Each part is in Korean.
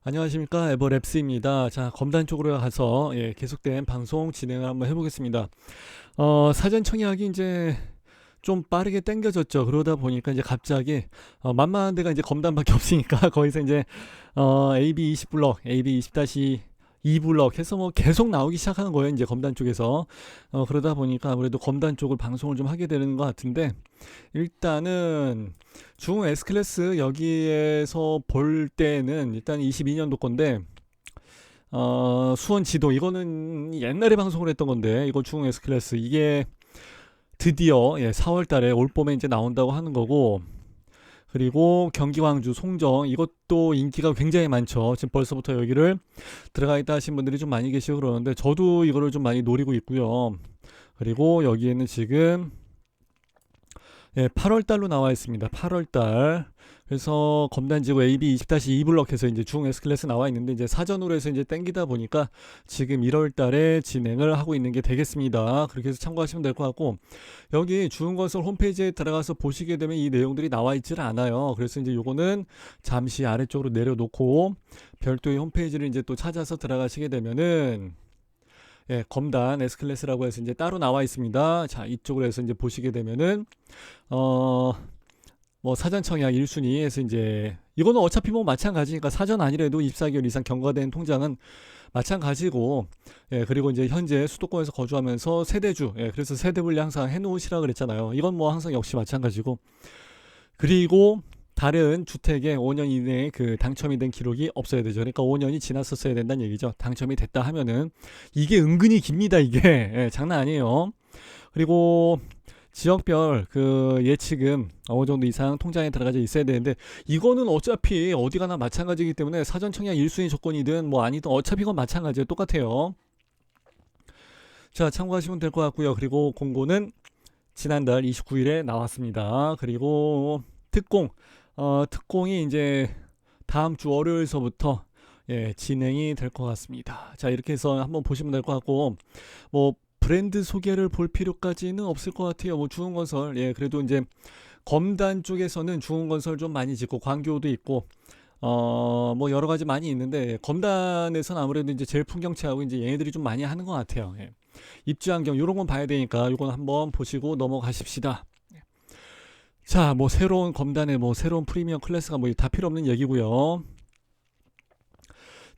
안녕하십니까, 에버랩스입니다. 자, 검단 쪽으로 가서 계속된 방송 진행을 한번 해보겠습니다. 사전 청약이 이제 좀 빠르게 당겨졌죠. 그러다 보니까 이제 갑자기 만만한 데가 이제 검단밖에 없으니까 거기서 이제 AB20 블럭, AB20-2 블럭 해서 뭐 계속 나오기 시작하는 거예요. 이제 검단 쪽에서 그러다 보니까 아무래도 검단 쪽을 방송을 좀 하게 되는 것 같은데, 일단은 중 S클래스 여기에서 볼 때는 일단 22년도 건데, 수원 지도 이거는 옛날에 방송을 했던 건데, 이거 중 S클래스 이게 드디어 4월 달에 올 봄에 이제 나온다고 하는 거고, 그리고 경기 광주 송정 이것도 인기가 굉장히 많죠. 지금 벌써부터 여기를 들어가 있다 하신 분들이 좀 많이 계시고 그러는데, 저도 이거를 좀 많이 노리고 있고요. 그리고 여기에는 지금 8월 달로 나와 있습니다. 8월 달. 그래서 검단지구 AB20-2 블럭에서 이제 중 S클래스 나와 있는데, 이제 사전으로 해서 이제 땡기다 보니까 지금 1월 달에 진행을 하고 있는 게 되겠습니다. 그렇게 해서 참고하시면 될 것 같고, 여기 중흥건설 홈페이지에 들어가서 보시게 되면 이 내용들이 나와 있질 않아요. 그래서 이제 요거는 잠시 아래쪽으로 내려놓고 별도의 홈페이지를 이제 또 찾아서 들어가시게 되면은, 검단 S클래스라고 해서 이제 따로 나와 있습니다. 자, 이쪽으로 해서 이제 보시게 되면은 어, 뭐 사전 청약 1순위에서 이제 이거는 어차피 뭐 마찬가지니까, 사전 아니래도 24개월 이상 경과된 통장은 마찬가지고, 그리고 이제 현재 수도권에서 거주하면서 세대주, 그래서 세대 분리 항상 해놓으시라 그랬잖아요. 이건 뭐 항상 역시 마찬가지고, 그리고 다른 주택에 5년 이내에 그 당첨이 된 기록이 없어야 되죠. 그러니까 5년이 지났었어야 된다는 얘기죠. 당첨이 됐다 하면은 이게 은근히 깁니다. 이게 장난 아니에요. 그리고 지역별 그 예치금 어느 정도 이상 통장에 들어가져 있어야 되는데, 이거는 어차피 어디 가나 마찬가지이기 때문에 사전 청약 1순위 조건이든 뭐 아니든 어차피 이건 마찬가지예요. 똑같아요. 자, 참고하시면 될 것 같고요. 그리고 공고는 지난달 29일에 나왔습니다. 그리고 특공, 특공이 이제 다음 주 월요일서부터 진행이 될 것 같습니다. 자, 이렇게 해서 한번 보시면 될 것 같고, 뭐 브랜드 소개를 볼 필요까지는 없을 것 같아요. 뭐 중흥건설, 그래도 이제 검단 쪽에서는 중흥건설 좀 많이 짓고 광교도 있고, 뭐 여러 가지 많이 있는데, 검단에서는 아무래도 이제 제일 풍경차하고 이제 얘네들이 좀 많이 하는 것 같아요. 입지 환경 이런 건 봐야 되니까 이건 한번 보시고 넘어가십시다. 자, 뭐 새로운 검단의 뭐 새로운 프리미엄 클래스가 뭐 다 필요 없는 얘기고요.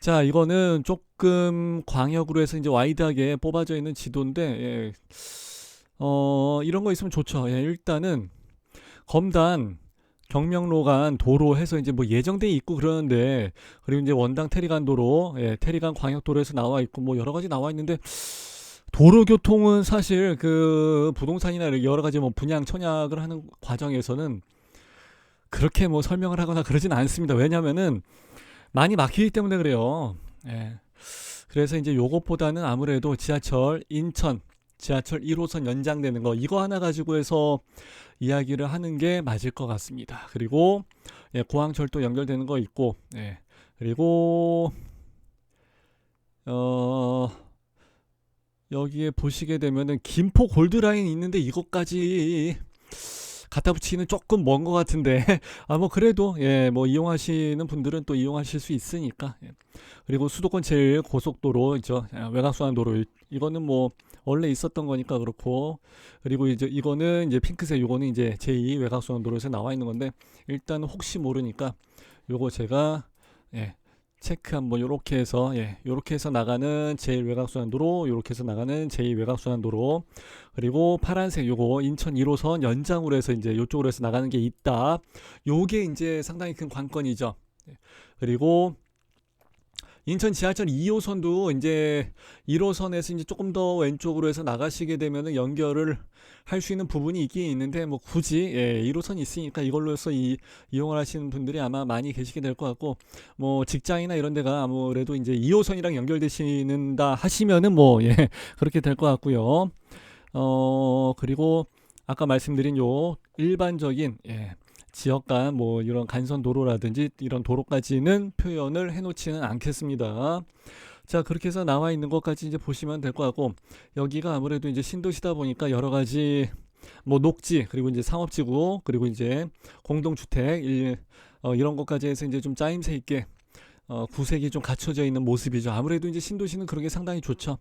자, 이거는 조금 광역으로 해서 이제 와이드하게 뽑아져 있는 지도인데, 이런 거 있으면 좋죠. 일단은 검단 경명로 간 도로 해서 이제 뭐 예정돼 있고 그러는데, 그리고 이제 원당 테리간 도로, 테리간 광역도로에서 나와 있고 뭐 여러 가지 나와 있는데, 도로 교통은 사실 그 부동산이나 여러 가지 뭐 분양 청약을 하는 과정에서는 그렇게 뭐 설명을 하거나 그러진 않습니다. 왜냐면은 많이 막히기 때문에 그래요. 그래서 이제 요것보다는 아무래도 지하철 인천 지하철 1호선 연장되는 거, 이거 하나 가지고 해서 이야기를 하는 게 맞을 것 같습니다. 그리고 공항철도 연결되는 거 있고, 그리고 어 여기에 보시게 되면은 김포 골드라인 있는데, 이것까지 갖다 붙이기는 조금 먼 것 같은데 뭐 그래도 뭐 이용하시는 분들은 또 이용하실 수 있으니까. 그리고 수도권 제일 고속도로 있죠. 외곽순환도로, 이거는 뭐 원래 있었던 거니까 그렇고, 그리고 이제 이거는 이제 핑크색, 요거는 이제 제2 외곽순환도로에서 나와 있는 건데, 일단 혹시 모르니까 요거 제가 체크 한번 요렇게 해서, 요렇게 해서 나가는 제1 외곽순환도로, 요렇게 해서 나가는 제2 외곽순환도로, 그리고 파란색 요거 인천 1호선 연장으로 해서 이제 요쪽으로 해서 나가는 게 있다. 요게 이제 상당히 큰 관건이죠. 그리고 인천 지하철 2호선도 이제 1호선에서 이제 조금 더 왼쪽으로 해서 나가시게 되면은 연결을 할 수 있는 부분이 있긴 있는데, 뭐 굳이 1호선이 있으니까 이걸로 해서 이용을 하시는 분들이 아마 많이 계시게 될 것 같고, 뭐 직장이나 이런 데가 아무래도 이제 2호선이랑 연결되시는다 하시면은 뭐 그렇게 될 것 같고요. 그리고 아까 말씀드린 요 일반적인 지역 간 뭐 이런 간선 도로라든지 이런 도로까지는 표현을 해 놓지는 않겠습니다. 자, 그렇게 해서 나와 있는 것까지 이제 보시면 될 것 같고, 여기가 아무래도 이제 신도시다 보니까 여러 가지 뭐 녹지, 그리고 이제 상업지구, 그리고 이제 공동주택 이런 것까지 해서 이제 좀 짜임새 있게 구색이 좀 갖춰져 있는 모습이죠. 아무래도 이제 신도시는 그런 게 상당히 좋죠.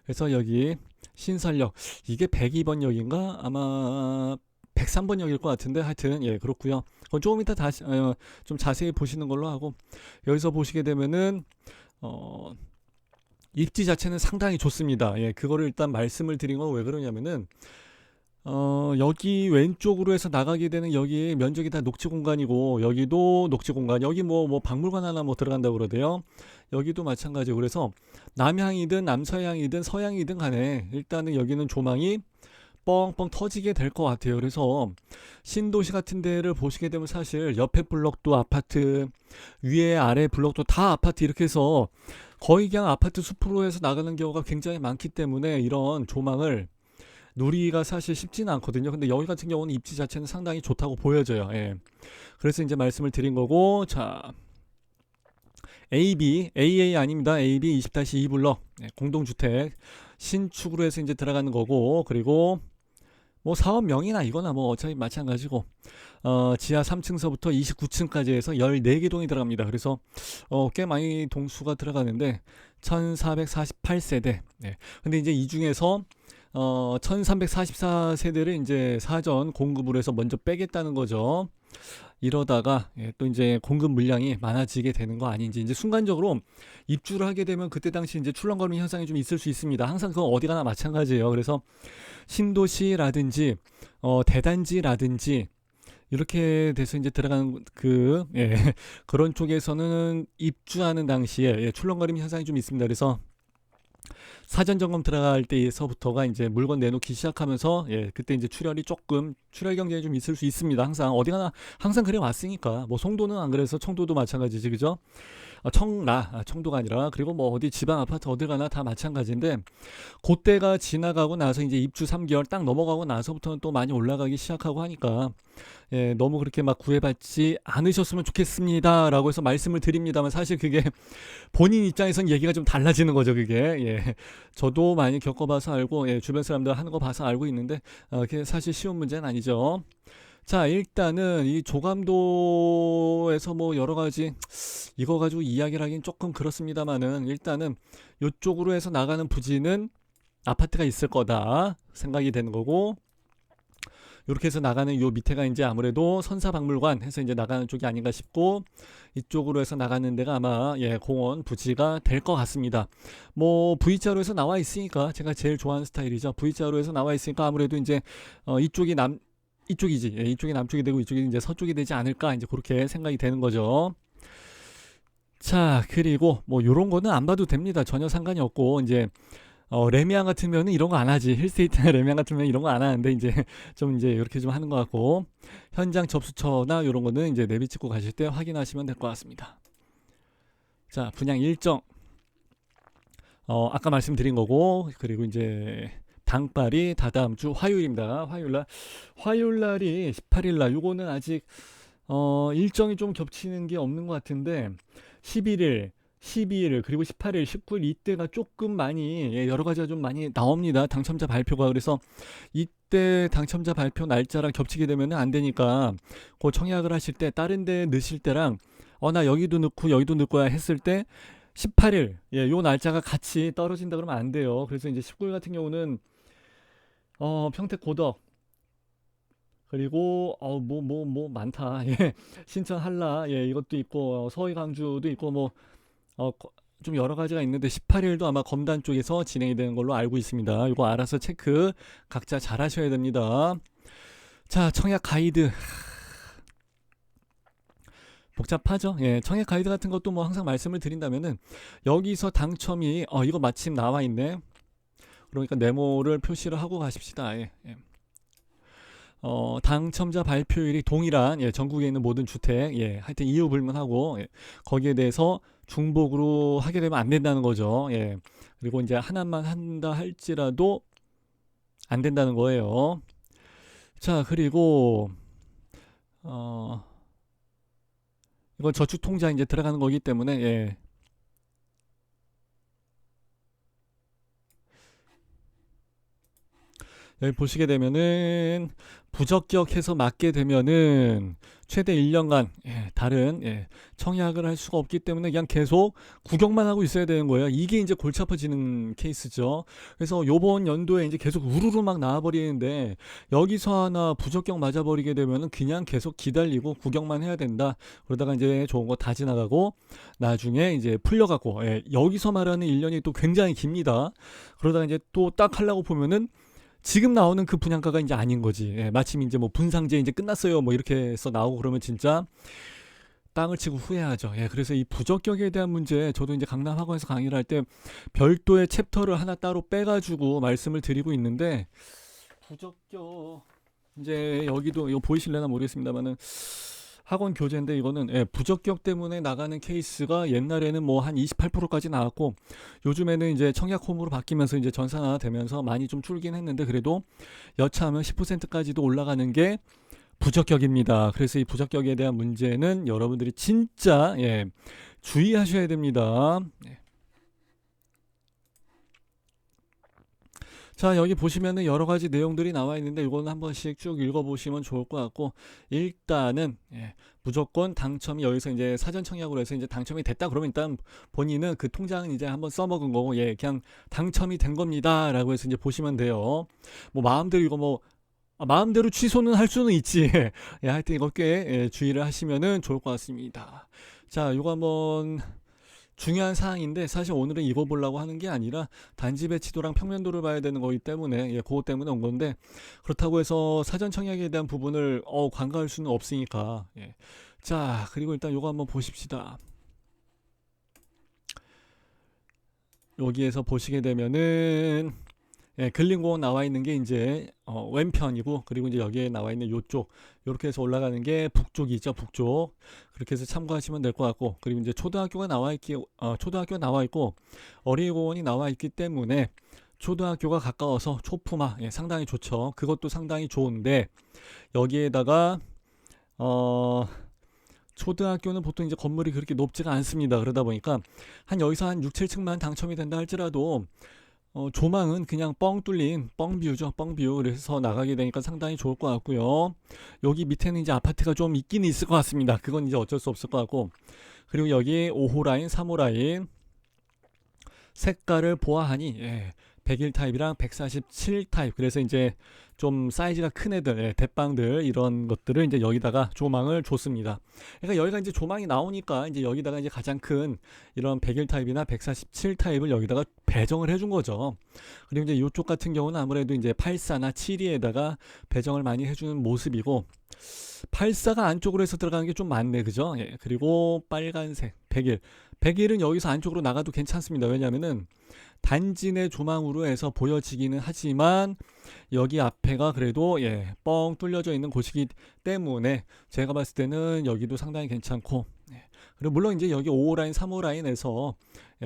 그래서 여기 신설역 이게 102번역인가 아마 103번역일 것 같은데 하여튼 예 그렇고요. 그건 조금 이따 다시 좀 자세히 보시는 걸로 하고 여기서 보시게 되면은 입지 자체는 상당히 좋습니다. 예 그거를 일단 말씀을 드린 건 왜 그러냐면은 여기 왼쪽으로 해서 나가게 되는 여기 면적이 다 녹지 공간이고 여기도 녹지 공간 여기 뭐 박물관 하나 뭐 들어간다고 그러대요. 여기도 마찬가지고 그래서 남향이든 남서향이든 서향이든 간에 일단은 여기는 조망이 뻥뻥 터지게 될 것 같아요. 그래서 신도시 같은 데를 보시게 되면 사실 옆에 블럭도 아파트 위에 아래 블럭도 다 아파트 이렇게 해서 거의 그냥 아파트 숲으로 해서 나가는 경우가 굉장히 많기 때문에 이런 조망을 누리기가 사실 쉽지는 않거든요. 근데 여기 같은 경우는 입지 자체는 상당히 좋다고 보여져요. 예. 그래서 이제 말씀을 드린 거고, 자, AA 아닙니다. AB 20-2 블럭 공동주택 신축으로 해서 이제 들어가는 거고, 그리고 뭐 사업명이나 이거나 뭐 어차피 마찬가지고, 지하 3층서부터 29층까지 해서 14개 동이 들어갑니다. 그래서 꽤 많이 동수가 들어가는데 1448세대. 네. 근데 이제 이 중에서 1344세대를 이제 사전 공급으로 해서 먼저 빼겠다는 거죠. 이러다가 또 이제 공급 물량이 많아지게 되는 거 아닌지 이제 순간적으로 입주를 하게 되면 그때 당시 이제 출렁거리는 현상이 좀 있을 수 있습니다. 항상 그건 어디 가나 마찬가지예요. 그래서 신도시라든지 대단지라든지 이렇게 돼서 이제 들어가는 그런 쪽에서는 입주하는 당시에 출렁거림 현상이 좀 있습니다. 그래서 사전 점검 들어갈 때에서부터가 이제 물건 내놓기 시작하면서 그때 이제 출혈이 조금 출혈 경쟁이 좀 있을 수 있습니다. 항상 어디 가나 항상 그래 왔으니까 뭐 송도는 안 그래서 청도도 마찬가지지 그죠? 청도가 아니라 그리고 뭐 어디 지방 아파트 어딜 가나 다 마찬가지인데 그때가 지나가고 나서 이제 입주 3개월 딱 넘어가고 나서부터는 또 많이 올라가기 시작하고 하니까 너무 그렇게 막 구애받지 않으셨으면 좋겠습니다 라고 해서 말씀을 드립니다만 사실 그게 본인 입장에선 얘기가 좀 달라지는 거죠 그게 저도 많이 겪어봐서 알고 주변 사람들 하는 거 봐서 알고 있는데 그게 사실 쉬운 문제는 아니죠. 자 일단은 이 조감도에서 뭐 여러가지 이거 가지고 이야기를 하긴 조금 그렇습니다만은 일단은 이쪽으로 해서 나가는 부지는 아파트가 있을 거다 생각이 되는 거고 이렇게 해서 나가는 요 밑에가 이제 아무래도 선사박물관 해서 이제 나가는 쪽이 아닌가 싶고 이쪽으로 해서 나가는 데가 아마 공원 부지가 될 것 같습니다. 뭐 V자로 해서 나와 있으니까 제가 제일 좋아하는 스타일이죠. V자로 해서 나와 있으니까 아무래도 이제 이쪽이지. 이쪽이 남쪽이 되고 이쪽이 이제 서쪽이 되지 않을까 이제 그렇게 생각이 되는 거죠. 자 그리고 뭐 요런 거는 안 봐도 됩니다. 전혀 상관이 없고 이제 레미안 같으면은 이런 거 안 하지. 힐스테이트나 레미안 같으면 이런 거 안 하는데 이제 좀 이제 이렇게 좀 하는 것 같고 현장 접수처나 이런 거는 이제 내비 찍고 가실 때 확인하시면 될 것 같습니다. 자 분양 일정 아까 말씀드린 거고 그리고 이제 당발이 다다음 주 화요일입니다. 화요일날이 18일날 요거는 아직 일정이 좀 겹치는 게 없는 것 같은데 11일 12일 그리고 18일 19일 이때가 조금 많이 여러 가지가 좀 많이 나옵니다. 당첨자 발표가. 그래서 이때 당첨자 발표 날짜랑 겹치게 되면 안 되니까 그 청약을 하실 때 다른 데 넣으실 때랑 나 여기도 넣고 여기도 넣을 거야 했을 때 18일 요 날짜가 같이 떨어진다 그러면 안 돼요. 그래서 이제 19일 같은 경우는 평택 고덕 그리고 뭐 많다. 신천 한라 이것도 있고 서해 강주도 있고 뭐 좀 여러 가지가 있는데 18일도 아마 검단 쪽에서 진행이 되는 걸로 알고 있습니다. 이거 알아서 체크 각자 잘 하셔야 됩니다. 자 청약 가이드 복잡하죠. 청약 가이드 같은 것도 뭐 항상 말씀을 드린다면은 여기서 당첨이 이거 마침 나와 있네. 그러니까 네모를 표시를 하고 가십시다. 당첨자 발표일이 동일한 전국에 있는 모든 주택 하여튼 이유 불문하고 거기에 대해서 중복으로 하게 되면 안 된다는 거죠. 그리고 이제 하나만 한다 할지라도 안 된다는 거예요. 자 그리고 이건 저축 통장 이제 들어가는 거기 때문에 여기 보시게 되면은 부적격해서 맞게 되면은 최대 1년간 다른 청약을 할 수가 없기 때문에 그냥 계속 구경만 하고 있어야 되는 거예요. 이게 이제 골치 아파지는 케이스죠. 그래서 요번 연도에 이제 계속 우르르 막 나와버리는데 여기서 하나 부적격 맞아버리게 되면은 그냥 계속 기다리고 구경만 해야 된다. 그러다가 이제 좋은 거 다 지나가고 나중에 이제 풀려가고 여기서 말하는 1년이 또 굉장히 깁니다. 그러다가 이제 또 딱 하려고 보면은 지금 나오는 그 분양가가 이제 아닌 거지. 마침 이제 뭐 분상제 이제 끝났어요. 뭐 이렇게 해서 나오고 그러면 진짜 땅을 치고 후회하죠. 그래서 이 부적격에 대한 문제, 저도 이제 강남학원에서 강의를 할 때 별도의 챕터를 하나 따로 빼가지고 말씀을 드리고 있는데, 부적격, 이제 여기도 이거 보이실려나 모르겠습니다만은 학원 교재인데 이거는 부적격 때문에 나가는 케이스가 옛날에는 뭐 한 28%까지 나왔고 요즘에는 이제 청약 홈으로 바뀌면서 이제 전산화 되면서 많이 좀 줄긴 했는데 그래도 여차하면 10%까지도 올라가는 게 부적격입니다. 그래서 이 부적격에 대한 문제는 여러분들이 진짜 주의하셔야 됩니다. 자, 여기 보시면은 여러 가지 내용들이 나와 있는데 이거는 한 번씩 쭉 읽어보시면 좋을 것 같고 일단은 무조건 당첨이 여기서 이제 사전 청약으로 해서 이제 당첨이 됐다 그러면 일단 본인은 그 통장은 이제 한번 써먹은 거고 그냥 당첨이 된 겁니다라고 해서 이제 보시면 돼요. 뭐 마음대로 이거 뭐 마음대로 취소는 할 수는 있지. 하여튼 이거 꽤 주의를 하시면은 좋을 것 같습니다. 자, 이거 한번 중요한 사항인데 사실 오늘은 이거 보려고 하는 게 아니라 단지 배치도랑 평면도를 봐야 되는 거기 때문에 그거 때문에 온 건데 그렇다고 해서 사전 청약에 대한 부분을 간과할 수는 없으니까 자, 그리고 일단 요거 한번 보십시다. 여기에서 보시게 되면은 근린공원 나와 있는 게 이제 왼편이고 그리고 이제 여기에 나와 있는 요쪽 이렇게 해서 올라가는 게 북쪽이죠. 북쪽. 그렇게 해서 참고하시면 될 것 같고 그리고 이제 초등학교가 나와 있고 어린이공원이 나와 있기 때문에 초등학교가 가까워서 초품화 상당히 좋죠. 그것도 상당히 좋은데 여기에다가 초등학교는 보통 이제 건물이 그렇게 높지가 않습니다. 그러다 보니까 여기서 한 6, 7층만 당첨이 된다 할지라도 조망은 그냥 뻥 뚫린 뻥뷰죠. 뻥뷰. 그래서 나가게 되니까 상당히 좋을 것 같고요. 여기 밑에는 이제 아파트가 좀 있긴 있을 것 같습니다. 그건 이제 어쩔 수 없을 것 같고 그리고 여기 5호 라인, 3호 라인 색깔을 보아하니 101 타입이랑 147 타입 그래서 이제 좀 사이즈가 큰 애들 대빵들 이런 것들을 이제 여기다가 조망을 줬습니다. 그러니까 여기가 이제 조망이 나오니까 이제 여기다가 이제 가장 큰 이런 101 타입이나 147 타입을 여기다가 배정을 해준 거죠. 그리고 이제 이쪽 같은 경우는 아무래도 이제 84나 72에다가 배정을 많이 해주는 모습이고 84가 안쪽으로 해서 들어가는 게 좀 많네, 그죠? 그리고 빨간색 101은 여기서 안쪽으로 나가도 괜찮습니다. 왜냐면은 단지 내 조망으로 해서 보여지기는 하지만 여기 앞에가 그래도 뻥 뚫려져 있는 곳이기 때문에 제가 봤을 때는 여기도 상당히 괜찮고 그리고 물론 이제 여기 5호 라인, 3호 라인에서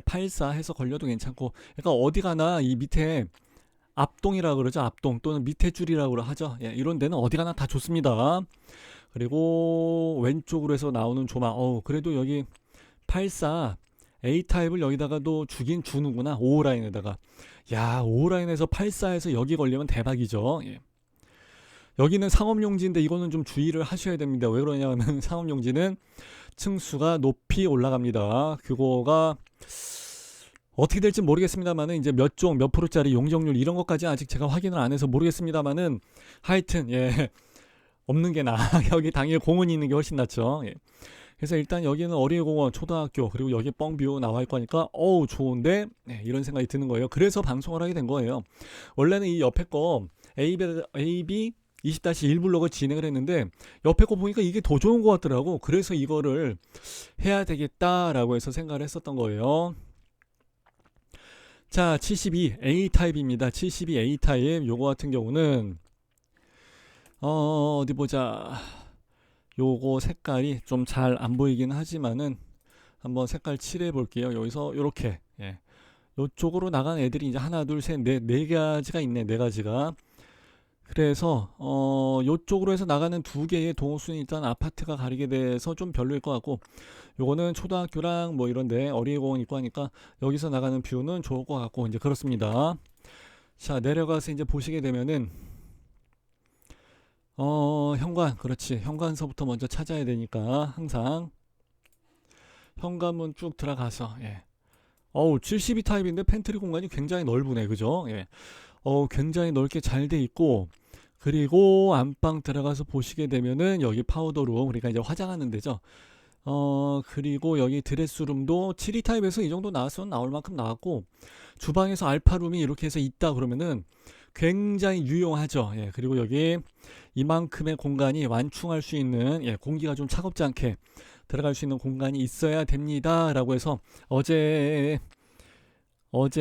84 해서 걸려도 괜찮고 그러니까 어디 가나 이 밑에 앞동이라고 그러죠. 앞동 또는 밑에 줄이라고 하죠. 이런 데는 어디 가나 다 좋습니다. 그리고 왼쪽으로 해서 나오는 조망 그래도 여기 84 A타입을 여기다가도 주긴 주는구나. 5호 라인에다가 5호 라인에서 84에서 여기 걸리면 대박이죠. 여기는 상업용지인데 이거는 좀 주의를 하셔야 됩니다. 왜 그러냐면 상업용지는 층수가 높이 올라갑니다. 그거가 어떻게 될지 모르겠습니다만은 이제 몇 프로짜리 용적률 이런 것까지 아직 제가 확인을 안 해서 모르겠습니다만은 하여튼 없는 게 나아. 여기 당일 공원이 있는 게 훨씬 낫죠. 그래서 일단 여기는 어린이공원, 초등학교 그리고 여기 뻥뷰 나와 있고 하니까 좋은데 이런 생각이 드는 거예요. 그래서 방송을 하게 된 거예요. 원래는 이 옆에 거 AB 20-1 블록을 진행을 했는데 옆에 거 보니까 이게 더 좋은 것 같더라고. 그래서 이거를 해야 되겠다라고 해서 생각을 했었던 거예요. 자, 72A 타입입니다. 72A 타입 요거 같은 경우는 어디 보자. 요거 색깔이 좀 잘 안 보이긴 하지만은 한번 색깔 칠해 볼게요. 여기서 요렇게 요쪽으로 나간 애들이 이제 하나 둘셋네 가지가 있네. 네 가지가. 그래서 요쪽으로 해서 나가는 두 개의 동호수는 일단 아파트가 가리게 돼서 좀 별로일 것 같고 요거는 초등학교랑 뭐 이런데 어린이공원 있고 하니까 여기서 나가는 뷰는 좋을 것 같고 이제 그렇습니다. 자, 내려가서 이제 보시게 되면은 현관, 그렇지. 현관서부터 먼저 찾아야 되니까 항상 현관문 쭉 들어가서, 예. 72 타입인데 팬트리 공간이 굉장히 넓으네, 그죠? 예. 굉장히 넓게 잘 돼 있고, 그리고 안방 들어가서 보시게 되면은 여기 파우더룸, 그러니까 이제 화장하는 데죠. 그리고 여기 드레스룸도 72 타입에서 이 정도 나왔으면 나올 만큼 나왔고, 주방에서 알파룸이 이렇게 해서 있다 그러면은 굉장히 유용하죠. 예. 그리고 여기 이만큼의 공간이 완충할 수 있는, 예, 공기가 좀 차갑지 않게 들어갈 수 있는 공간이 있어야 됩니다. 라고 해서 어제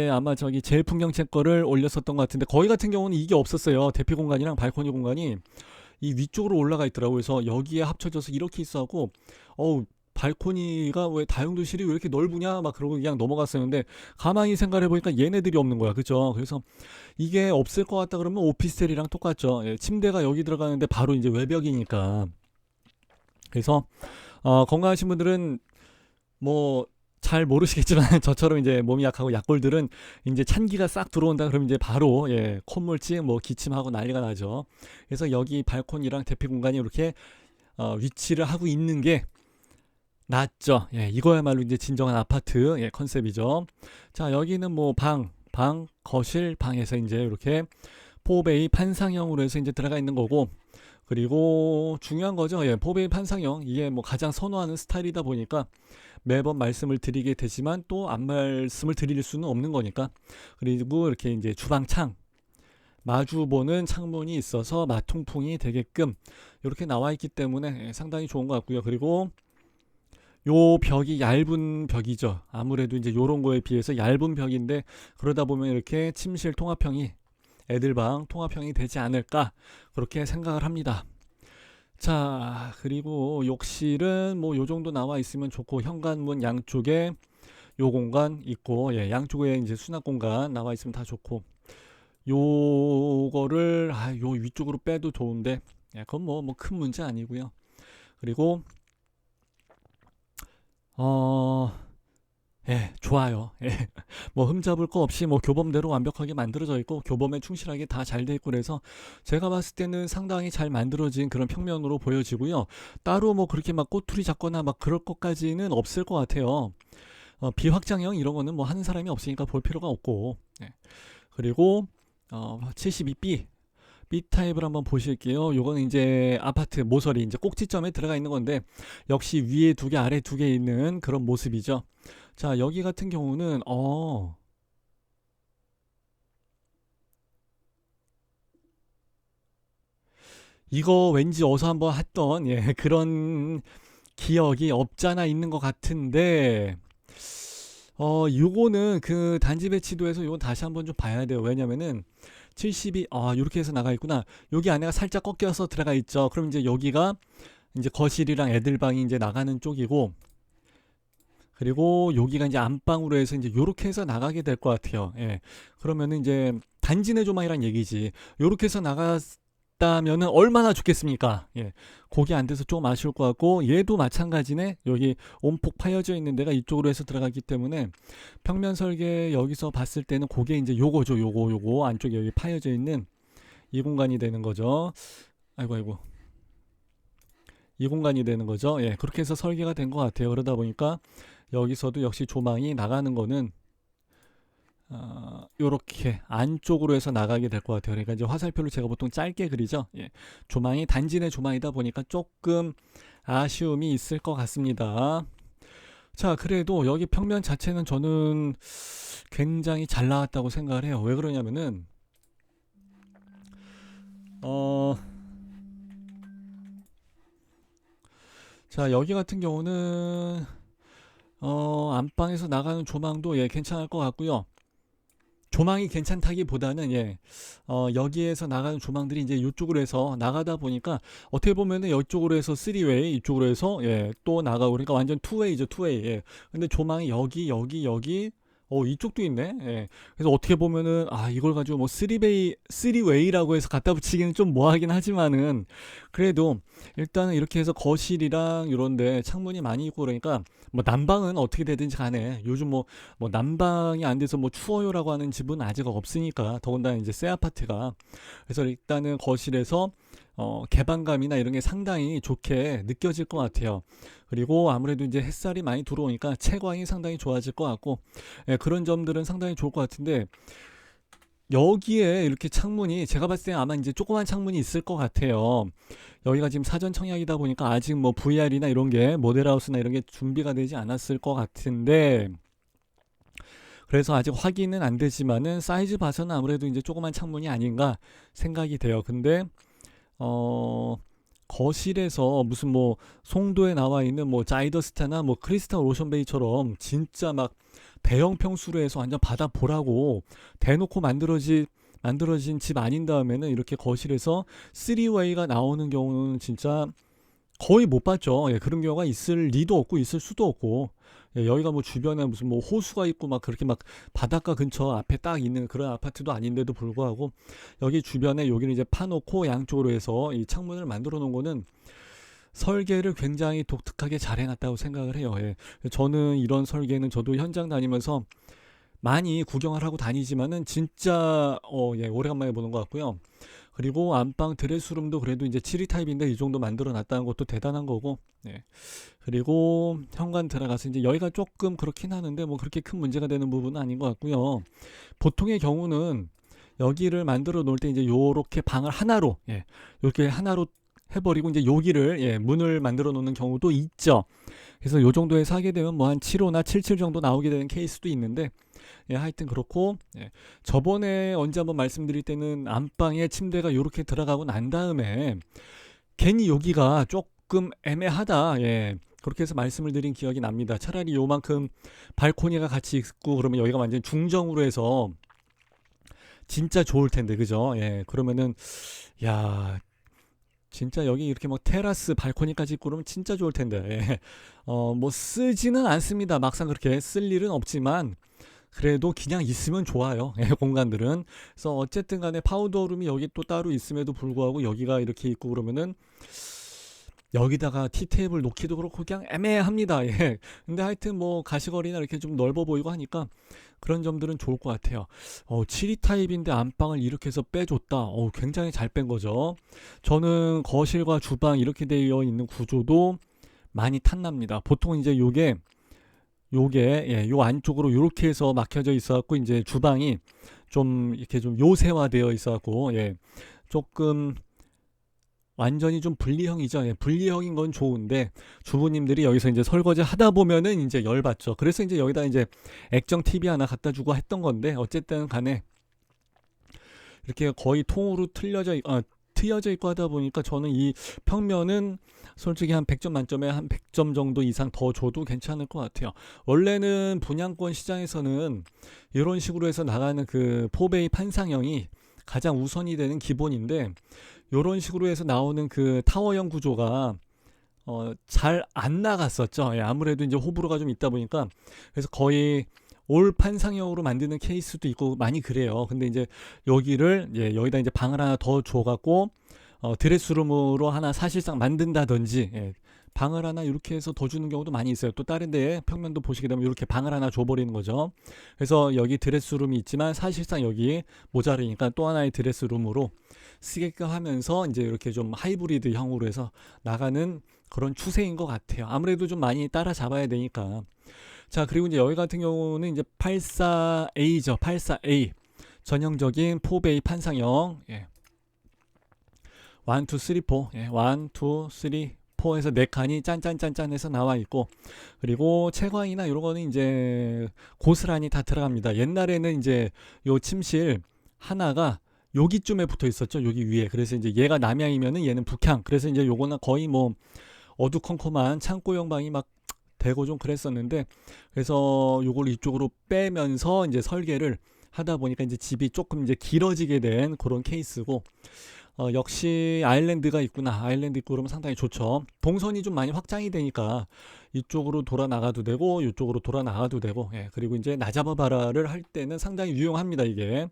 아마 저기 제일 풍경채 거를 올렸었던 것 같은데, 거기 같은 경우는 이게 없었어요. 대피 공간이랑 발코니 공간이 이 위쪽으로 올라가 있더라고요. 그래서 여기에 합쳐져서 이렇게 있어갖고 발코니가 왜 다용도실이 왜 이렇게 넓으냐 막 그러고 그냥 넘어갔었는데, 가만히 생각해보니까 얘네들이 없는 거야. 그죠? 그래서 이게 없을 것 같다 그러면 오피스텔이랑 똑같죠. 예, 침대가 여기 들어가는데 바로 이제 외벽이니까. 그래서 건강하신 분들은 뭐 잘 모르시겠지만 저처럼 이제 몸이 약하고 약골들은 이제 찬기가 싹 들어온다 그러면 이제 바로, 예, 콧물증 뭐 기침하고 난리가 나죠. 그래서 여기 발코니랑 대피 공간이 이렇게 위치를 하고 있는 게 낫죠. 예, 이거야말로 이제 진정한 아파트, 예, 컨셉이죠. 자, 여기는 뭐 거실, 방에서 이제 이렇게 포베이 판상형으로 해서 이제 들어가 있는 거고, 그리고 중요한 거죠. 예, 포베이 판상형, 이게 뭐 가장 선호하는 스타일이다 보니까 매번 말씀을 드리게 되지만 또 안 말씀을 드릴 수는 없는 거니까. 그리고 이렇게 이제 주방창 마주보는 창문이 있어서 마통풍이 되게끔 이렇게 나와 있기 때문에, 예, 상당히 좋은 것 같고요. 그리고 요 벽이 얇은 벽이죠. 아무래도 이제 요런 거에 비해서 얇은 벽인데, 그러다 보면 이렇게 침실 통합형이, 애들 방 통합형이 되지 않을까 그렇게 생각을 합니다. 자, 그리고 욕실은 뭐 요 정도 나와 있으면 좋고, 현관문 양쪽에 요 공간 있고, 예, 양쪽에 이제 수납 공간 나와 있으면 다 좋고, 요거를 요 위쪽으로 빼도 좋은데, 예, 그건 뭐 큰 문제 아니고요. 그리고 예, 좋아요. 예. 뭐 흠잡을 거 없이 뭐 교범대로 완벽하게 만들어져 있고, 교범에 충실하게 다 잘 돼 있고, 그래서 제가 봤을 때는 상당히 잘 만들어진 그런 평면으로 보여지고요. 따로 뭐 그렇게 막 꼬투리 잡거나 막 그럴 것까지는 없을 것 같아요. 비확장형 이런 거는 뭐 하는 사람이 없으니까 볼 필요가 없고. 예. 그리고 72B B타입을 한번 보실게요. 요거는 이제 아파트 모서리 이제 꼭지점에 들어가 있는 건데, 역시 위에 두 개 아래 두 개 있는 그런 모습이죠. 자, 여기 같은 경우는 이거 왠지 어서 한번 했던, 예, 그런 기억이 없잖아 있는 것 같은데, 요거는 그 단지 배치도에서 요건 다시 한번 좀 봐야 돼요. 왜냐면은 72, 이렇게 해서 나가 있구나. 여기 안에가 살짝 꺾여서 들어가 있죠. 그럼 이제 여기가 이제 거실이랑 애들 방이 이제 나가는 쪽이고, 그리고 여기가 이제 안방으로 해서 이제 요렇게 해서 나가게 될 것 같아요. 예. 그러면은 이제 단지 내 조망이란 얘기지. 요렇게 해서 나갔다면은 얼마나 좋겠습니까? 예. 거기 안 돼서 조금 아쉬울 것 같고, 얘도 마찬가지네. 여기 온폭 파여져 있는 데가 이쪽으로 해서 들어가기 때문에 평면 설계 여기서 봤을 때는 그게 이제 요거죠. 요거 안쪽에 여기 파여져 있는 이 공간이 되는 거죠. 아이고. 이 공간이 되는 거죠. 예. 그렇게 해서 설계가 된 것 같아요. 그러다 보니까 여기서도 역시 조망이 나가는 거는 요렇게 안쪽으로 해서 나가게 될 것 같아요. 그러니까 이제 화살표를 제가 보통 짧게 그리죠. 예. 조망이 단지 내 조망이다 보니까 조금 아쉬움이 있을 것 같습니다. 자, 그래도 여기 평면 자체는 저는 굉장히 잘 나왔다고 생각을 해요. 왜 그러냐면은 자, 여기 같은 경우는 안방에서 나가는 조망도, 예, 괜찮을 것 같고요. 조망이 괜찮다기보다는, 예, 여기에서 나가는 조망들이 이제 이쪽으로 해서 나가다 보니까 어떻게 보면은 이쪽으로 해서 3웨이, 이쪽으로 해서, 예, 또 나가고, 그러니까 완전 투웨이죠, 투웨이. 예. 근데 조망이 여기 이쪽도 있네. 예. 그래서 어떻게 보면은 이걸 가지고 뭐 쓰리웨이라고 해서 갖다 붙이기는 좀 뭐하긴 하지만은 그래도 일단은 이렇게 해서 거실이랑 이런데 창문이 많이 있고 그러니까 뭐 난방은 어떻게 되든지 간에 요즘 뭐 난방이 안 돼서 뭐 추워요라고 하는 집은 아직 없으니까 더군다나 이제 새 아파트가 그래서 일단은 거실에서 개방감이나 이런 게 상당히 좋게 느껴질 것 같아요. 그리고 아무래도 이제 햇살이 많이 들어오니까 채광이 상당히 좋아질 것 같고 예, 그런 점들은 상당히 좋을 것 같은데 여기에 이렇게 창문이 제가 봤을 때 아마 이제 조그만 창문이 있을 것 같아요. 여기가 지금 사전 청약이다 보니까 아직 뭐 VR이나 이런 게 모델하우스나 이런 게 준비가 되지 않았을 것 같은데 그래서 아직 확인은 안 되지만은 사이즈 봐서는 아무래도 이제 조그만 창문이 아닌가 생각이 돼요. 근데 어 거실에서 무슨 뭐 송도에 나와 있는 뭐 자이더스타나 뭐 크리스탈 오션베이처럼 진짜 막 대형 평수로 해서 완전 바다 보라고 대놓고 만들어진 집 아닌 다음에는 이렇게 거실에서 3웨이가 나오는 경우는 진짜 거의 못 봤죠. 예, 그런 경우가 있을 리도 없고 있을 수도 없고 예, 여기가 뭐 주변에 무슨 뭐 호수가 있고 막 그렇게 막 바닷가 근처 앞에 딱 있는 그런 아파트도 아닌데도 불구하고 여기 주변에 여기는 이제 파놓고 양쪽으로 해서 이 창문을 만들어 놓은 거는 설계를 굉장히 독특하게 잘 해놨다고 생각을 해요. 예. 저는 이런 설계는 저도 현장 다니면서 많이 구경을 하고 다니지만은 진짜 예, 오래간만에 보는 것 같고요. 그리고 안방 드레스룸도 그래도 이제 7위 타입인데 이 정도 만들어 놨다는 것도 대단한 거고. 예. 그리고 현관 들어가서 이제 여기가 조금 그렇긴 하는데 뭐 그렇게 큰 문제가 되는 부분은 아닌 것 같고요. 보통의 경우는 여기를 만들어 놓을 때 이제 요렇게 방을 하나로 이렇게 하나로 해버리고 이제 여기를 문을 만들어 놓는 경우도 있죠. 그래서 요 정도에서 하게 되면 뭐 한 7호나 77 정도 나오게 되는 케이스도 있는데 하여튼 그렇고 저번에 언제 한번 말씀드릴 때는 안방에 침대가 요렇게 들어가고 난 다음에 괜히 여기가 조금 애매하다 그렇게 해서 말씀을 드린 기억이 납니다. 차라리 요만큼 발코니가 같이 있고 그러면 여기가 완전 중정으로 해서 진짜 좋을 텐데 그죠? 그러면은 야 진짜 여기 이렇게 뭐 테라스 발코니까지 있고 그러면 진짜 좋을 텐데 뭐 쓰지는 않습니다. 막상 그렇게 쓸 일은 없지만 그래도 그냥 있으면 좋아요. 공간들은. 그래서 어쨌든 간에 파우더룸이 여기 또 따로 있음에도 불구하고 여기가 이렇게 있고 그러면은 여기다가 티테이블 놓기도 그렇고 그냥 애매합니다. 근데 하여튼 뭐 가시거리나 이렇게 좀 넓어 보이고 하니까 그런 점들은 좋을 것 같아요. 7위 타입인데 안방을 이렇게 해서 빼줬다. 굉장히 잘 뺀 거죠. 저는 거실과 주방 이렇게 되어 있는 구조도 많이 탐납니다. 보통 이제 요게 요 안쪽으로 요렇게 해서 막혀져 있어 갖고 이제 주방이 좀 이렇게 좀 요새화되어 있어 갖고 조금 완전히 좀 분리형이죠. 분리형인 건 좋은데 주부님들이 여기서 이제 설거지 하다 보면은 이제 열받죠. 그래서 이제 여기다 이제 액정 TV 하나 갖다 주고 했던 건데 어쨌든 간에 이렇게 거의 통으로 트여져 있고 하다 보니까 저는 이 평면은 솔직히 한 100점 만점에 한 100점 정도 이상 더 줘도 괜찮을 것 같아요. 원래는 분양권 시장에서는 이런 식으로 해서 나가는 그 포베이 판상형이 가장 우선이 되는 기본인데 이런 식으로 해서 나오는 그 타워형 구조가 잘 안 나갔었죠. 아무래도 이제 호불호가 좀 있다 보니까 그래서 거의 올 판상형으로 만드는 케이스도 있고 많이 그래요. 근데 이제 여기를 여기다 이제 방을 하나 더 줘갖고 드레스룸으로 하나 사실상 만든다든지 방을 하나 이렇게 해서 더 주는 경우도 많이 있어요. 또 다른 데에 평면도 보시게 되면 이렇게 방을 하나 줘버리는 거죠. 그래서 여기 드레스룸이 있지만 사실상 여기 모자르니까 또 하나의 드레스룸으로 쓰게끔 하면서 이제 이렇게 좀 하이브리드 형으로 해서 나가는 그런 추세인 것 같아요. 아무래도 좀 많이 따라잡아야 되니까. 자, 그리고 이제 여기 같은 경우는 이제 84A죠. 84A. 전형적인 4베이 판상형. 1, 2, 3, 4. 1, 2, 3, 4에서 4칸이 짠짠짠짠 해서 나와 있고 그리고 채광이나 이런 거는 이제 고스란히 다 들어갑니다. 옛날에는 이제 요 침실 하나가 여기쯤에 붙어 있었죠. 여기 위에. 그래서 이제 얘가 남향이면은 얘는 북향. 그래서 이제 요거는 거의 뭐 어두컴컴한 창고형 방이 막 되고 좀 그랬었는데 그래서 요걸 이쪽으로 빼면서 이제 설계를 하다 보니까 이제 집이 조금 이제 길어지게 된 그런 케이스고, 역시 아일랜드가 있구나. 아일랜드 있고 그러면 상당히 좋죠. 동선이 좀 많이 확장이 되니까 이쪽으로 돌아 나가도 되고 이쪽으로 돌아 나가도 되고, 예, 그리고 이제 나잡아봐라를 할 때는 상당히 유용합니다. 이게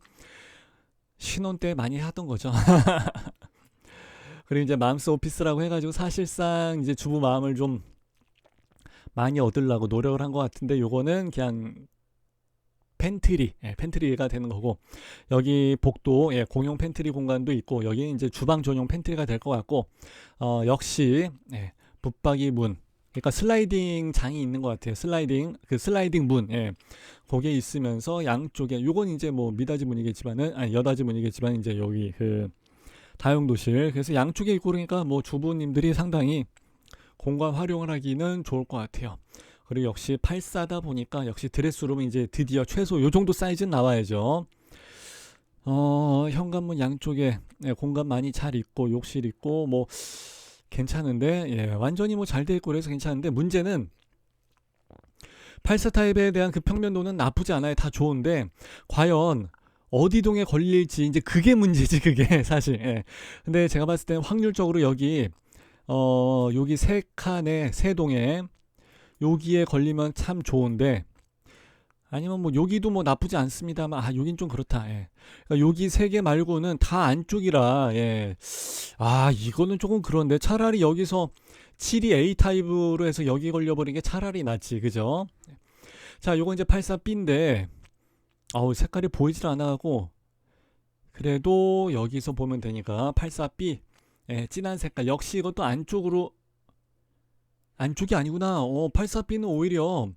신혼 때 많이 하던 거죠. 그리고 이제 맘스 오피스라고 해가지고 사실상 이제 주부 마음을 좀 많이 얻으려고 노력을 한 것 같은데, 요거는 그냥 팬트리, 예, 팬트리가 되는 거고, 여기 복도, 예, 공용 팬트리 공간도 있고, 여기 이제 주방 전용 팬트리가 될 것 같고, 역시, 예, 붙박이 문, 그러니까 슬라이딩 장이 있는 것 같아요. 슬라이딩 문, 예, 그게 있으면서 양쪽에, 요건 이제 뭐 미닫이 문이겠지만은, 아니 여닫이 문이겠지만, 이제 여기 그 다용도실, 그래서 양쪽에 있고, 그러니까 뭐 주부님들이 상당히 공간 활용을 하기는 좋을 것 같아요. 그리고 역시 84다 보니까 역시 드레스룸은 이제 드디어 최소 요 정도 사이즈는 나와야죠. 현관문 양쪽에, 예, 공간 많이 잘 있고 욕실 있고 뭐 괜찮은데, 예, 완전히 뭐 잘 돼 있고 그래서 괜찮은데, 문제는 84 타입에 대한 그 평면도는 나쁘지 않아요. 다 좋은데 과연 어디 동에 걸릴지 이제 그게 문제지, 그게 사실. 예. 근데 제가 봤을 때는 확률적으로 여기 세 칸에 세 동에 여기에 걸리면 참 좋은데, 아니면 뭐 여기도 뭐 나쁘지 않습니다만, 여긴 좀 그렇다. 예. 그러니까 여기 세 개 말고는 다 안쪽이라, 예. 이거는 조금 그런데 차라리 여기서 7이 A 타입으로 해서 여기 걸려버린 게 차라리 낫지, 그죠? 자, 요거 이제 84B인데, 색깔이 보이질 않아가고, 그래도 여기서 보면 되니까 84B, 예, 진한 색깔. 역시 이것도 안쪽이 아니구나. 84B는 오히려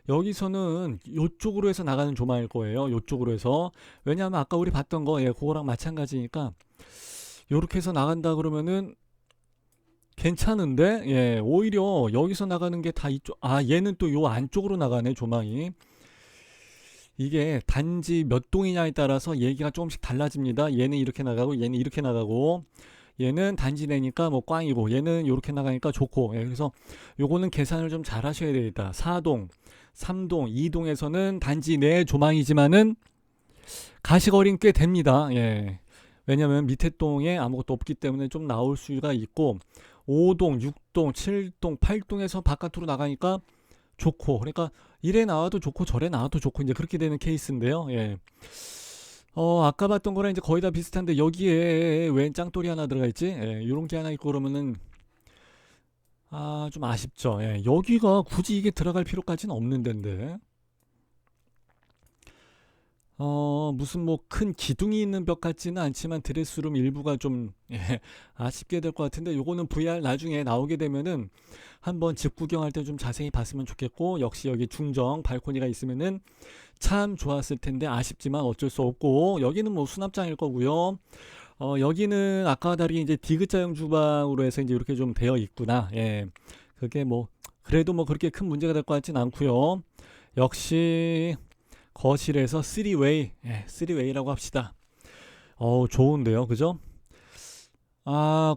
여기서는 요쪽으로 해서 나가는 조망일 거예요. 요쪽으로 해서. 왜냐하면 아까 우리 봤던 거, 예, 그거랑 마찬가지니까 요렇게 해서 나간다 그러면은 괜찮은데, 예, 오히려 여기서 나가는 게 다 이쪽. 얘는 또 요 안쪽으로 나가네, 조망이. 이게 단지 몇 동이냐에 따라서 얘기가 조금씩 달라집니다. 얘는 이렇게 나가고 얘는 이렇게 나가고, 얘는 단지 내니까 뭐 꽝이고, 얘는 이렇게 나가니까 좋고, 예, 그래서 요거는 계산을 좀 잘 하셔야 되겠다. 4동, 3동, 2동에서는 단지 내 조망이지만은 가시거리는 꽤 됩니다. 예. 왜냐면 밑에 동에 아무것도 없기 때문에 좀 나올 수가 있고, 5동, 6동, 7동, 8동에서 바깥으로 나가니까 좋고, 그러니까 이래 나와도 좋고 저래 나와도 좋고 이제 그렇게 되는 케이스인데요. 예. 아까 봤던 거랑 이제 거의 다 비슷한데, 여기에 웬 짱돌이 하나 들어가 있지? 예, 요런 게 하나 있고 그러면은 좀 아쉽죠. 예, 여기가 굳이 이게 들어갈 필요까지는 없는 데인데. 무슨 뭐 큰 기둥이 있는 벽 같지는 않지만 드레스룸 일부가 좀, 예, 아쉽게 될 것 같은데, 요거는 VR 나중에 나오게 되면은 한번 집 구경할 때 좀 자세히 봤으면 좋겠고, 역시 여기 중정 발코니가 있으면은 참 좋았을 텐데 아쉽지만 어쩔 수 없고, 여기는 뭐 수납장일 거고요. 여기는 아까와 다르게 이제 디귿자형 주방으로 해서 이제 이렇게 좀 되어 있구나. 예, 그게 뭐 그래도 뭐 그렇게 큰 문제가 될 것 같진 않고요. 역시 거실에서 3웨이, 예, 3웨이라고 합시다. 좋은데요, 그죠?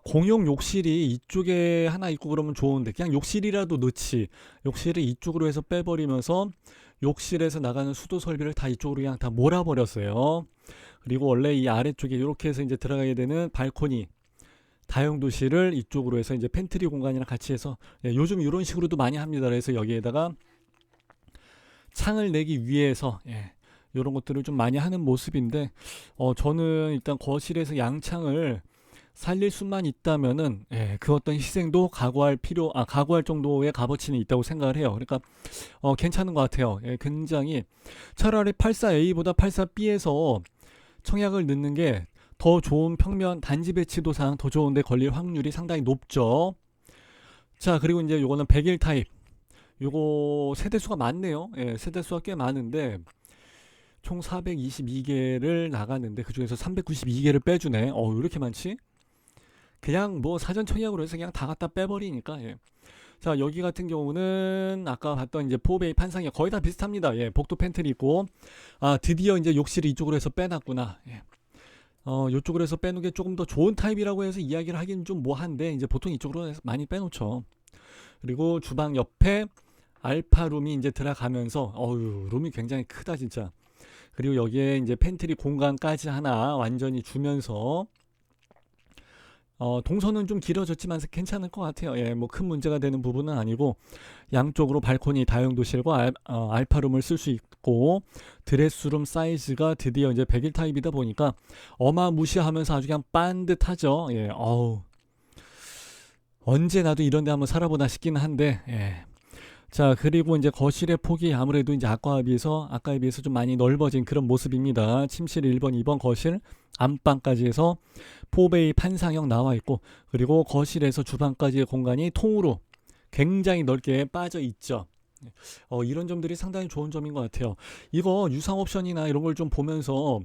공용 욕실이 이쪽에 하나 있고 그러면 좋은데, 그냥 욕실이라도 넣지. 욕실을 이쪽으로 해서 빼버리면서 욕실에서 나가는 수도 설비를 다 이쪽으로 그냥 다 몰아버렸어요. 그리고 원래 이 아래쪽에 이렇게 해서 이제 들어가게 되는 발코니, 다용도실을 이쪽으로 해서 이제 팬트리 공간이랑 같이 해서, 예, 요즘 이런 식으로도 많이 합니다. 그래서 여기에다가 창을 내기 위해서, 예, 이런 것들을 좀 많이 하는 모습인데, 저는 일단 거실에서 양창을 살릴 수만 있다면은, 예, 그 어떤 희생도 각오할 정도의 값어치는 있다고 생각을 해요. 그러니까 괜찮은 것 같아요. 예, 굉장히 차라리 84A보다 84B에서 청약을 넣는 게 더 좋은 평면 단지 배치도상 더 좋은데 걸릴 확률이 상당히 높죠. 자, 그리고 이제 요거는 101 타입. 요거 세대수가 많네요. 예, 세대수가 꽤 많은데 총 422개를 나갔는데 그중에서 392개를 빼주네. 왜 이렇게 많지? 그냥 뭐 사전 청약으로 해서 그냥 다 갖다 빼버리니까. 예. 자, 여기 같은 경우는 아까 봤던 이제 4베이 판상이 거의 다 비슷합니다. 예, 복도 팬트리 있고, 드디어 이제 욕실을 이쪽으로 해서 빼놨구나. 예. 이쪽으로 해서 빼놓은 게 조금 더 좋은 타입이라고 해서 이야기를 하긴 좀 뭐한데, 이제 보통 이쪽으로 해서 많이 빼놓죠. 그리고 주방 옆에 알파룸이 이제 들어가면서, 룸이 굉장히 크다 진짜. 그리고 여기에 이제 팬트리 공간까지 하나 완전히 주면서 동선은 좀 길어졌지만 괜찮을 것 같아요. 예, 뭐 큰 문제가 되는 부분은 아니고 양쪽으로 발코니 다용도실과 알파룸을 쓸 수 있고 드레스룸 사이즈가 드디어 이제 100일 타입이다 보니까 어마무시하면서 아주 그냥 반듯하죠. 예, 언제 나도 이런 데 한번 살아보나 싶긴 한데 예. 자, 그리고 이제 거실의 폭이 아무래도 이제 아까에 비해서 좀 많이 넓어진 그런 모습입니다. 침실 1번, 2번 거실, 안방까지 해서 4베이 판상형 나와 있고, 그리고 거실에서 주방까지의 공간이 통으로 굉장히 넓게 빠져 있죠. 이런 점들이 상당히 좋은 점인 것 같아요. 이거 유상 옵션이나 이런 걸 좀 보면서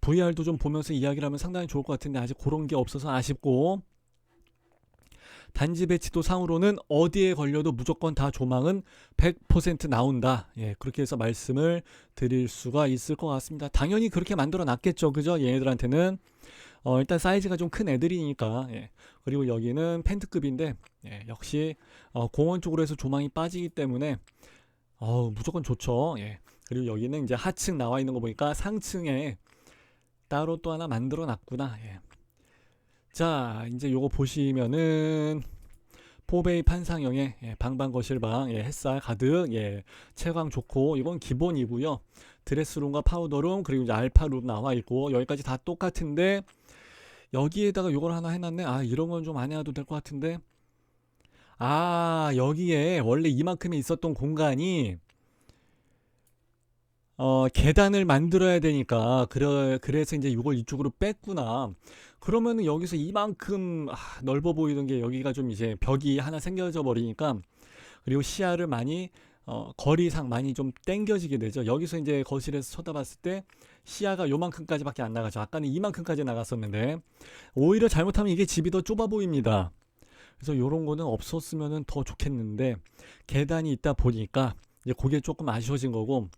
VR도 좀 보면서 이야기를 하면 상당히 좋을 것 같은데 아직 그런 게 없어서 아쉽고, 단지 배치도 상으로는 어디에 걸려도 무조건 다 조망은 100% 나온다. 예, 그렇게 해서 말씀을 드릴 수가 있을 것 같습니다. 당연히 그렇게 만들어 놨겠죠. 그죠? 얘네들한테는. 일단 사이즈가 좀 큰 애들이니까. 예. 그리고 여기는 펜트급인데, 예, 역시, 공원 쪽으로 해서 조망이 빠지기 때문에, 무조건 좋죠. 예. 그리고 여기는 이제 하층 나와 있는 거 보니까 상층에 따로 또 하나 만들어 놨구나. 예. 자, 이제 요거 보시면은 4베이 판상형의 방방 거실방, 햇살 가득, 채광 좋고 이건 기본이고요. 드레스룸과 파우더룸 그리고 이제 알파룸 나와 있고 여기까지 다 똑같은데 여기에다가 요걸 하나 해놨네. 이런 건 좀 안 해도 될 것 같은데. 여기에 원래 이만큼이 있었던 공간이 계단을 만들어야 되니까 그래서 이제 이걸 이쪽으로 뺐구나. 그러면은 여기서 이만큼 넓어 보이던 게 여기가 좀 이제 벽이 하나 생겨져 버리니까 그리고 시야를 많이 거리상 많이 좀 땡겨지게 되죠. 여기서 이제 거실에서 쳐다봤을 때 시야가 요만큼까지밖에 안 나가죠. 아까는 이만큼까지 나갔었는데 오히려 잘못하면 이게 집이 더 좁아 보입니다. 그래서 요런 거는 없었으면 더 좋겠는데 계단이 있다 보니까 이제 그게 조금 아쉬워진 거고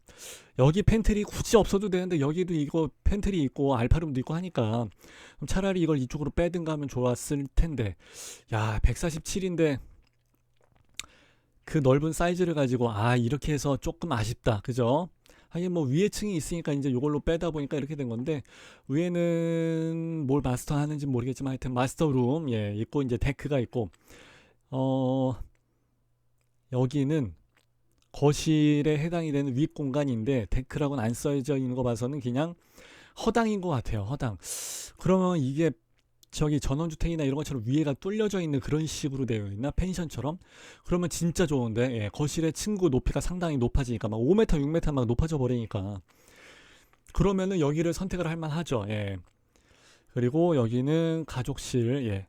여기 팬트리 굳이 없어도 되는데 여기도 이거 팬트리 있고 알파룸도 있고 하니까 차라리 이걸 이쪽으로 빼든가 하면 좋았을 텐데 야 147인데 그 넓은 사이즈를 가지고 이렇게 해서 조금 아쉽다 그죠? 하긴 뭐 위에 층이 있으니까 이제 이걸로 빼다 보니까 이렇게 된 건데 위에는 뭘 마스터 하는지 모르겠지만 하여튼 마스터룸 있고 이제 데크가 있고 여기는 거실에 해당이 되는 윗 공간인데 데크라고는 안 써져 있는 거 봐서는 그냥 허당인 것 같아요. 허당. 그러면 이게 저기 전원주택이나 이런 것처럼 위에가 뚫려져 있는 그런 식으로 되어 있나? 펜션처럼? 그러면 진짜 좋은데 거실의 층고 높이가 상당히 높아지니까 막 5m, 6m 막 높아져 버리니까 그러면은 여기를 선택을 할 만하죠. 그리고 여기는 가족실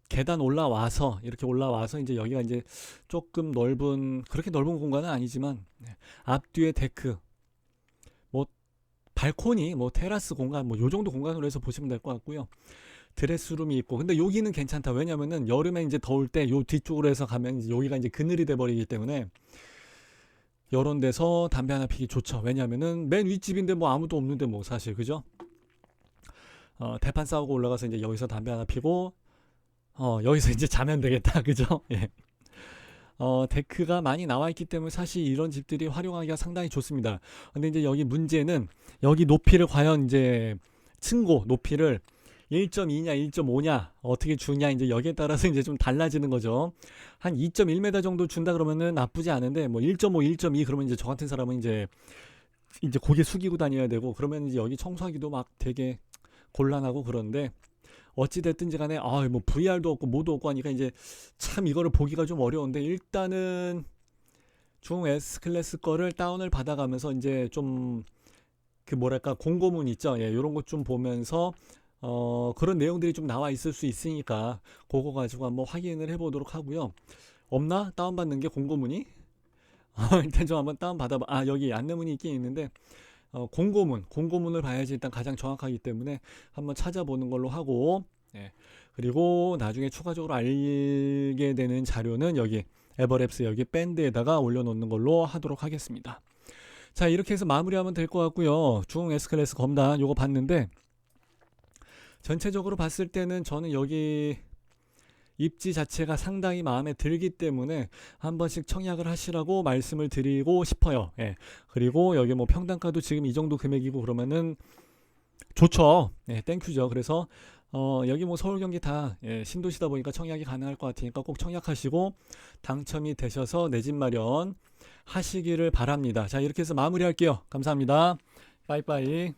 계단 올라와서 이렇게 올라와서 이제 여기가 이제 조금 넓은 그렇게 넓은 공간은 아니지만 앞뒤에 데크 뭐 발코니 뭐 테라스 공간 뭐 요 정도 공간으로 해서 보시면 될 것 같고요. 드레스룸이 있고 근데 여기는 괜찮다. 왜냐면은 여름에 이제 더울 때 요 뒤쪽으로 해서 가면 이제 여기가 이제 그늘이 돼 버리기 때문에 요런 데서 담배 하나 피기 좋죠. 왜냐면은 맨 윗집인데 뭐 아무도 없는데 뭐 사실 그죠? 대판 싸우고 올라가서 이제 여기서 담배 하나 피고 여기서 이제 자면 되겠다. 그죠? 예. 데크가 많이 나와 있기 때문에 사실 이런 집들이 활용하기가 상당히 좋습니다. 근데 이제 여기 문제는 여기 높이를 과연 이제 층고 높이를 1.2냐 1.5냐 어떻게 주냐 이제 여기에 따라서 이제 좀 달라지는 거죠. 한 2.1m 정도 준다 그러면은 나쁘지 않은데 뭐 1.5, 1.2 그러면 이제 저 같은 사람은 이제 고개 숙이고 다녀야 되고 그러면 이제 여기 청소하기도 막 되게 곤란하고 그런데 어찌 됐든지 간에 뭐 VR도 없고 뭐도 없고 하니까 이제 참 이거를 보기가 좀 어려운데 일단은 중 S클래스 거를 다운을 받아가면서 이제 좀 그 뭐랄까 공고문 있죠. 요런 것 좀 보면서 그런 내용들이 좀 나와 있을 수 있으니까 그거 가지고 한번 확인을 해보도록 하고요. 없나? 다운받는 게 공고문이? 일단 좀 한번 다운받아봐. 여기 안내문이 있긴 있는데 공고문을 봐야지 일단 가장 정확하기 때문에 한번 찾아보는 걸로 하고 그리고 나중에 추가적으로 알게 되는 자료는 여기 에버랩스 여기 밴드에다가 올려놓는 걸로 하도록 하겠습니다. 자 이렇게 해서 마무리하면 될 것 같고요. 중 S클래스 검단 요거 봤는데 전체적으로 봤을 때는 저는 여기 입지 자체가 상당히 마음에 들기 때문에 한 번씩 청약을 하시라고 말씀을 드리고 싶어요. 예. 그리고 여기 뭐 평당가도 지금 이 정도 금액이고 그러면은 좋죠. 네, 땡큐죠. 그래서 여기 뭐 서울 경기 다 신도시다 보니까 청약이 가능할 것 같으니까 꼭 청약하시고 당첨이 되셔서 내 집 마련 하시기를 바랍니다. 자, 이렇게 해서 마무리할게요. 감사합니다. 빠이빠이.